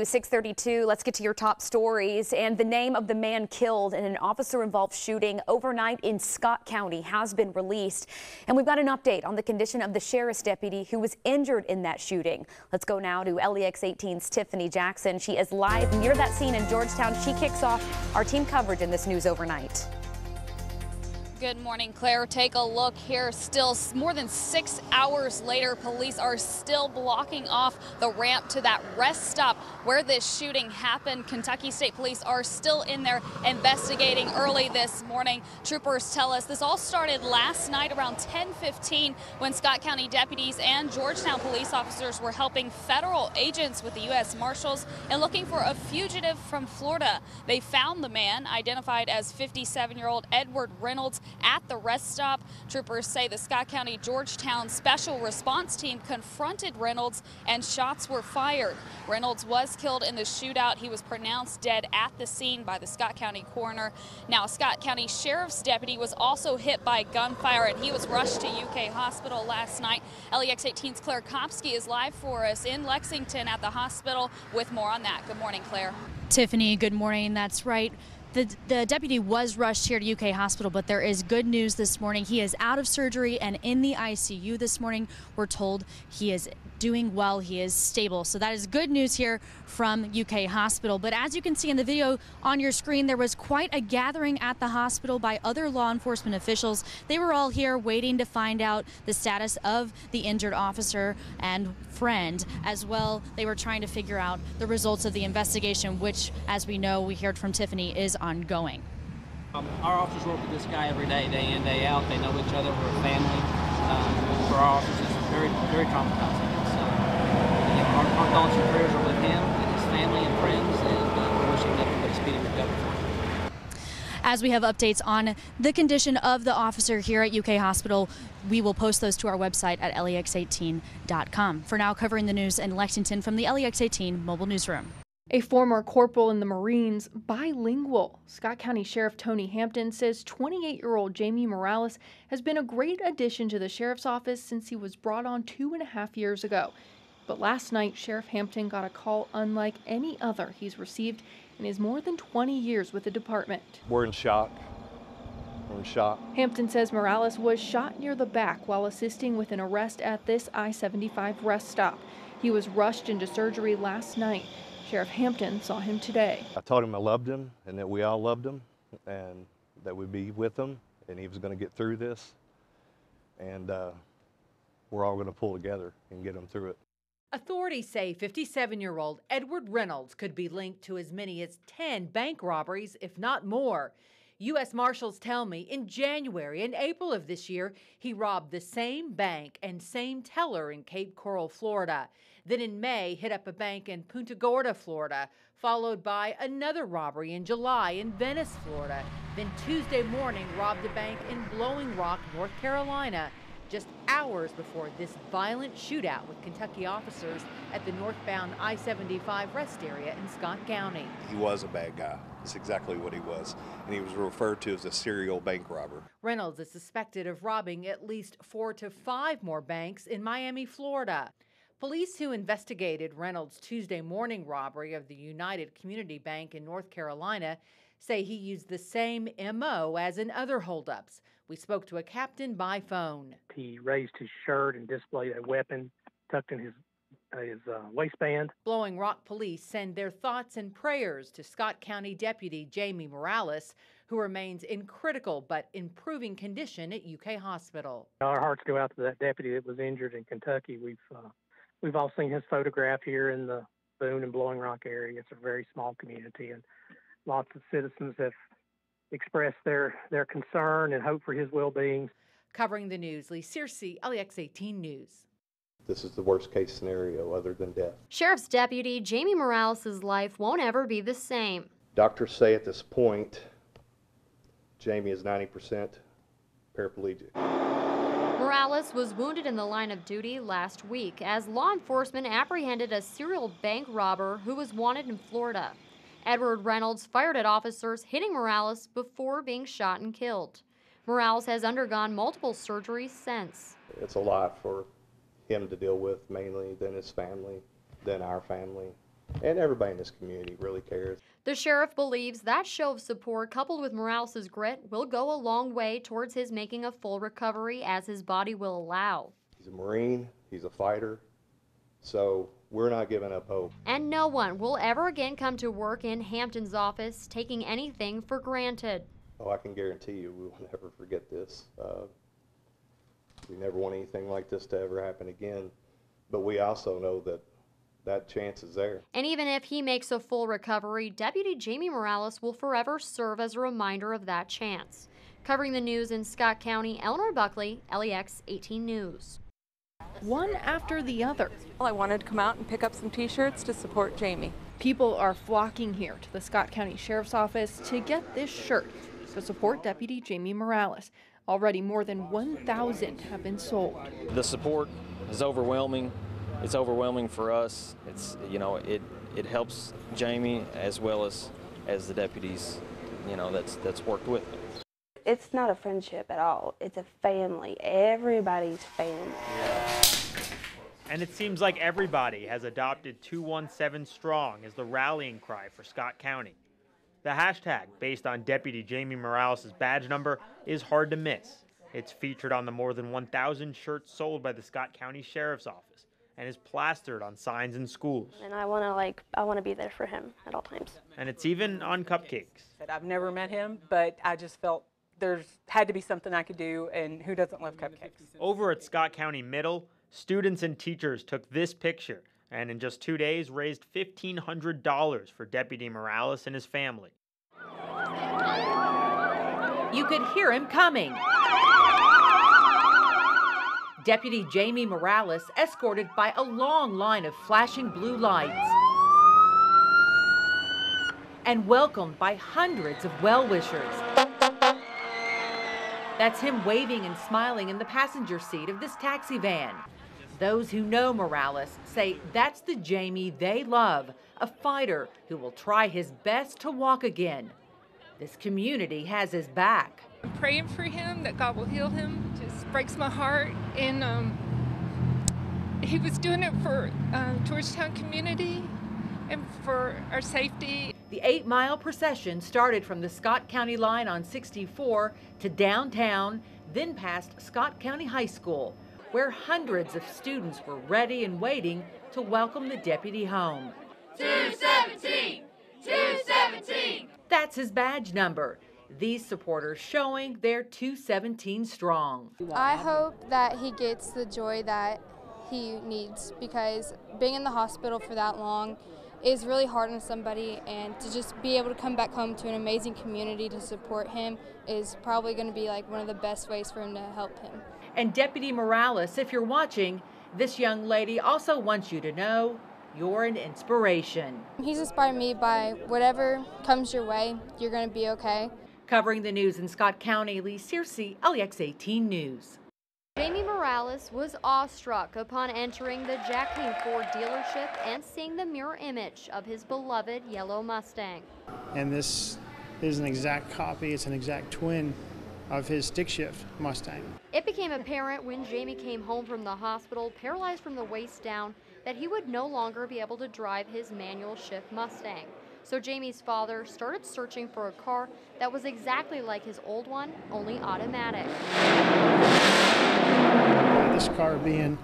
6:32. Let's get to your top stories. And the name of the man killed in an officer-involved shooting overnight in Scott County has been released. And we've got an update on the condition of the sheriff's deputy who was injured in that shooting. Let's go now to LEX 18's Tiffany Jackson. She is live near that scene in Georgetown. She kicks off our team coverage in this news overnight. Good morning, Claire. Take a look here. Still more than 6 hours later, police are still blocking off the ramp to that rest stop where this shooting happened. Kentucky State Police are still in there investigating early this morning. Troopers tell us this all started last night around 10:15 when Scott County deputies and Georgetown police officers were helping federal agents with the U.S. Marshals and looking for a fugitive from Florida. They found the man, identified as 57-year-old Edward Reynolds, at the rest stop. Troopers say the Scott County Georgetown Special Response Team confronted Reynolds and shots were fired. Reynolds was killed in the shootout. He was pronounced dead at the scene by the Scott County coroner. Now, Scott County Sheriff's deputy was also hit by gunfire and he was rushed to UK Hospital last night. LEX 18's Claire Kopsky is live for us in Lexington at the hospital with more on that. Good morning, Claire. Tiffany, good morning. That's right. The deputy was rushed here to UK Hospital, but there is good news this morning. He is out of surgery and in the ICU this morning. We're told he is doing well. He is stable. So that is good news here from UK Hospital. But as you can see in the video on your screen, there was quite a gathering at the hospital by other law enforcement officials. They were all here waiting to find out the status of the injured officer and friend. As well, they were trying to figure out the results of the investigation, which, as we know, we heard from Tiffany, is ongoing. Our officers work with this guy every day, day in, day out. They know each other. We're a family. For our officers, it's very, very traumatizing. So, our thoughts and prayers are with him and his family and friends, and we're wishing nothing but a speedy recovery for him. As we have updates on the condition of the officer here at UK Hospital, we will post those to our website at lex18.com. For now, covering the news in Lexington from the LEX 18 Mobile Newsroom. A former corporal in the Marines, bilingual. Scott County Sheriff Tony Hampton says 28-year-old Jamie Morales has been a great addition to the sheriff's office since he was brought on 2.5 years ago. But last night, Sheriff Hampton got a call unlike any other he's received in his more than 20 years with the department. We're in shock. We're in shock. Hampton says Morales was shot near the back while assisting with an arrest at this I-75 rest stop. He was rushed into surgery last night. Sheriff Hampton saw him today. I told him I loved him and that we all loved him and that we'd be with him and he was going to get through this. And we're all going to pull together and get him through it. Authorities say 57-year-old Edward Reynolds could be linked to as many as 10 bank robberies, if not more. U.S. Marshals tell me in January and April of this year, he robbed the same bank and same teller in Cape Coral, Florida. Then in May, hit up a bank in Punta Gorda, Florida, followed by another robbery in July in Venice, Florida. Then Tuesday morning, robbed a bank in Blowing Rock, North Carolina, just hours before this violent shootout with Kentucky officers at the northbound I-75 rest area in Scott County. He was a bad guy. That's exactly what he was. And he was referred to as a serial bank robber. Reynolds is suspected of robbing at least 4 to 5 more banks in Miami, Florida. Police who investigated Reynolds' Tuesday morning robbery of the United Community Bank in North Carolina say he used the same MO as in other holdups. We spoke to a captain by phone. He raised his shirt and displayed a weapon tucked in his waistband. Blowing Rock police send their thoughts and prayers to Scott County Deputy Jamie Morales, who remains in critical but improving condition at UK Hospital. Our hearts go out to that deputy that was injured in Kentucky. We've all seen his photograph here in the Boone and Blowing Rock area. It's a very small community, and lots of citizens have expressed their concern and hope for his well-being. Covering the news, Lee Searcy, LEX 18 News. This is the worst case scenario other than death. Sheriff's Deputy Jamie Morales' life won't ever be the same. Doctors say at this point, Jamie is 90% paraplegic. Morales was wounded in the line of duty last week as law enforcement apprehended a serial bank robber who was wanted in Florida. Edward Reynolds fired at officers, hitting Morales before being shot and killed. Morales has undergone multiple surgeries since. It's a lot for him to deal with, mainly, then his family, then our family. And everybody in this community really cares. The sheriff believes that show of support, coupled with Morales' grit, will go a long way towards his making a full recovery as his body will allow. He's a Marine, he's a fighter, so we're not giving up hope. And no one will ever again come to work in Hampton's office taking anything for granted. Oh, I can guarantee you we will never forget this. We never want anything like this to ever happen again, but we also know that that chance is there. And even if he makes a full recovery, Deputy Jamie Morales will forever serve as a reminder of that chance. Covering the news in Scott County, Eleanor Buckley, LEX 18 News. One after the other. Well, I wanted to come out and pick up some t-shirts to support Jamie. People are flocking here to the Scott County Sheriff's Office to get this shirt to support Deputy Jamie Morales. Already more than 1,000 have been sold. The support is overwhelming. It's overwhelming for us. It's, you know, it helps Jamie as well as the deputies, you know, that's worked with me. It's not a friendship at all. It's a family. Everybody's family. And it seems like everybody has adopted 217 Strong as the rallying cry for Scott County. The hashtag, based on Deputy Jamie Morales' badge number, is hard to miss. It's featured on the more than 1,000 shirts sold by the Scott County Sheriff's Office and is plastered on signs in schools. And I want to be there for him at all times. And it's even on cupcakes. I've never met him, but I just felt there's had to be something I could do, and who doesn't love cupcakes? Over at Scott County Middle, students and teachers took this picture and in just 2 days raised $1,500 for Deputy Morales and his family. You could hear him coming. Deputy Jamie Morales escorted by a long line of flashing blue lights and welcomed by hundreds of well-wishers. That's him waving and smiling in the passenger seat of this taxi van. Those who know Morales say that's the Jamie they love, a fighter who will try his best to walk again. This community has his back. I'm praying for him, that God will heal him. Just breaks my heart. And he was doing it for Georgetown community and for our safety. The 8-mile procession started from the Scott County line on 64 to downtown, then past Scott County High School, where hundreds of students were ready and waiting to welcome the deputy home. 217! 217! That's his badge number. These supporters showing they're 217 strong. I hope that he gets the joy that he needs, because being in the hospital for that long is really hard on somebody, and to just be able to come back home to an amazing community to support him is probably going to be like one of the best ways for him to help him. And Deputy Morales, if you're watching, this young lady also wants you to know you're an inspiration. He's inspired me by whatever comes your way, you're going to be okay. Covering the news in Scott County, Lee Searcy, LEX 18 News. Jamie Morales was awestruck upon entering the Jack King Ford dealership and seeing the mirror image of his beloved yellow Mustang. And this is an exact copy, it's an exact twin of his stick shift Mustang. It became apparent when Jamie came home from the hospital, paralyzed from the waist down, that he would no longer be able to drive his manual shift Mustang. So Jamie's father started searching for a car that was exactly like his old one, only automatic. This car being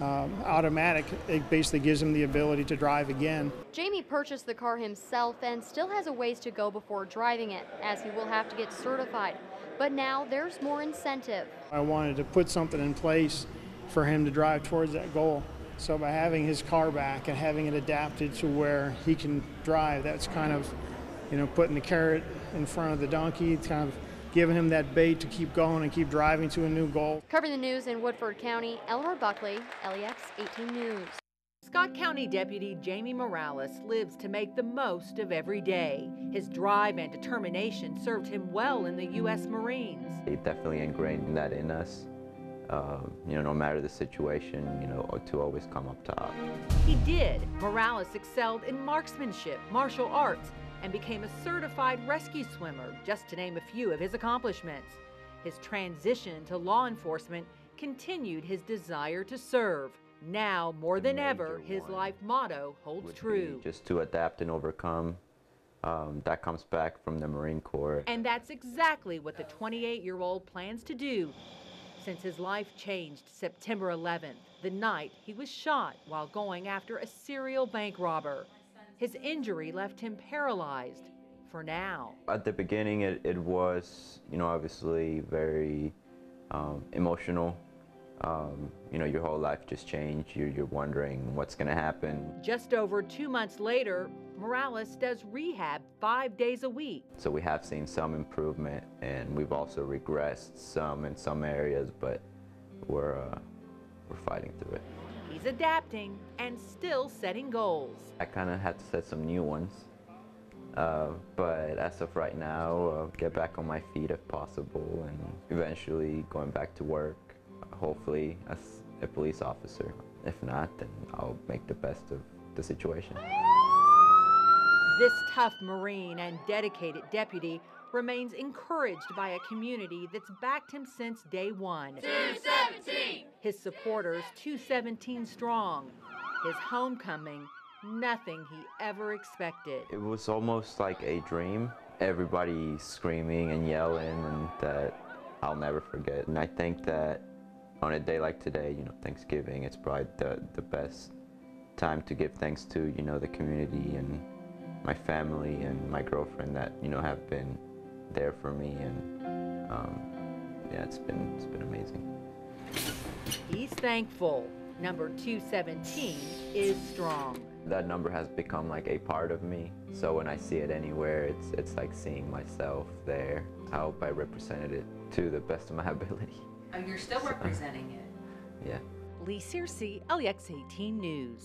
automatic, it basically gives him the ability to drive again. Jamie purchased the car himself and still has a ways to go before driving it, as he will have to get certified. But now there's more incentive. I wanted to put something in place for him to drive towards that goal. So by having his car back and having it adapted to where he can drive, that's kind of, putting the carrot in front of the donkey, kind of giving him that bait to keep going and keep driving to a new goal. Covering the news in Woodford County, Eleanor Buckley, LEX 18 News. Scott County Deputy Jamie Morales lives to make the most of every day. His drive and determination served him well in the U.S. Marines. He definitely ingrained that in us. No matter the situation, to always come up top. He did. Morales excelled in marksmanship, martial arts, and became a certified rescue swimmer, just to name a few of his accomplishments. His transition to law enforcement continued his desire to serve. Now, more than ever, his life motto holds true. Just to adapt and overcome. That comes back from the Marine Corps. And that's exactly what the 28-year-old plans to do since his life changed September 11th, the night he was shot while going after a serial bank robber. His injury left him paralyzed for now. At the beginning, it was, obviously very emotional. Your whole life just changed. You're wondering what's going to happen. Just over 2 months later, Morales does rehab 5 days a week. So we have seen some improvement, and we've also regressed some in some areas, but we're fighting through it. He's adapting and still setting goals. I kind of had to set some new ones, but as of right now, get back on my feet if possible, and eventually going back to work, hopefully as a police officer. If not, then I'll make the best of the situation. This tough Marine and dedicated deputy remains encouraged by a community that's backed him since day one. 217! His supporters 217 strong. His homecoming, nothing he ever expected. It was almost like a dream. Everybody screaming and yelling, and that I'll never forget. And I think that on a day like today, Thanksgiving, it's probably the best time to give thanks to, the community and my family and my girlfriend that, have been there for me, and yeah, it's been amazing. He's thankful. Number 217 is strong. That number has become like a part of me, so when I see it anywhere, it's like seeing myself there. I hope I represented it to the best of my ability. Oh, you're still representing it. Yeah. Lee Searcy, LEX 18 News.